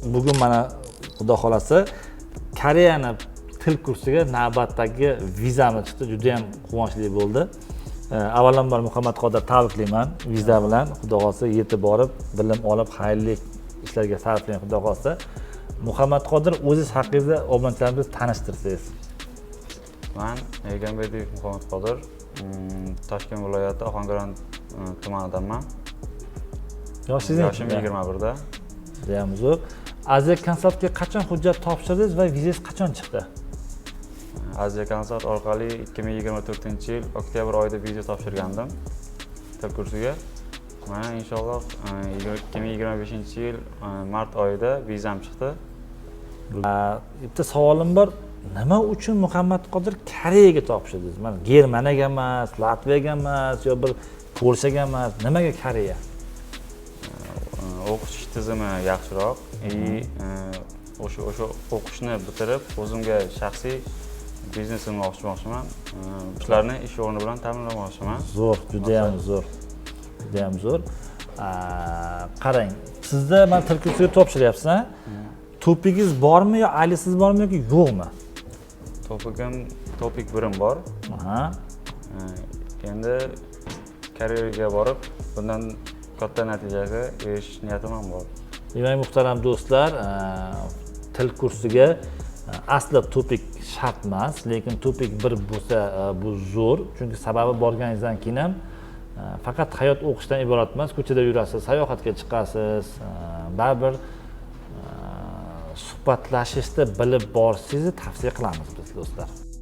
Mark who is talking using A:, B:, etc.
A: Bugun mana xudo xolasa Koreyani til kursiga navbatdagi vizamiz chiqdi. Juda ham quvonchli bo'ldi. Avvalambor Muhammad Qodir tabriklayman viza bilan. Xudo xolasa yetib borib, bilim olib, xayrli ishlarga sarflang xudo xolasa. Muhammad Qodir o'zingiz haqingizda obunachilarimizni tanishtirsangiz.
B: Men Egamberdiyev Muhammad Qodir, Toshkent viloyati Ohangaron tumanidanman. Yoshim 21da.
A: Judayam zo'r. Aziya Konsultga qachon hujjat topshirdingiz va vizangiz qachon chiqdi?
B: Aziya Konsult orqali 2024-yil oktyabr oyida viza topshirgandim til kursiga. Mana inshaalloh 2025-yil mart oyida vizam chiqdi.
A: Bitta savolim bor. Nima uchun Muhammad Qodir Koreyaga topshirdingiz? Mana Germaniyaga emas, Latviyaga emas, yo bir Polshaga emas, nimaga Koreya?
B: O'qish tizimi yaxshiroq. O'sha o'qishni bitirib, o'zimga shaxsiy biznesimni ochmoqchiman. Shularni ish o'rni bilan ta'minlamoqchiman.
A: Zo'r, juda ham zo'r. Juda ham zo'r. Qarang, sizda men til kursiga topshiryapsiz, ha? Topigingiz bormi yo alisiz bormi yoki yo'qmi?
B: Topik birim bor.
A: Aha.
B: Endi Koreyaga borib, bundan katta natijaga erishish niyatim ham bor.
A: Demak, muhtaram do'stlar, til kursiga asli topik shart emas, lekin topik 1 bo'lsa bu zo'r, chunki sababi borganingizdan keyin ham faqat hayot o'qishdan iborat emas, ko'chada yurasiz, sayohatga chiqasiz, baribir suhbatlashishda bilib borishingizni tavsiya qilamiz biz do'stlar.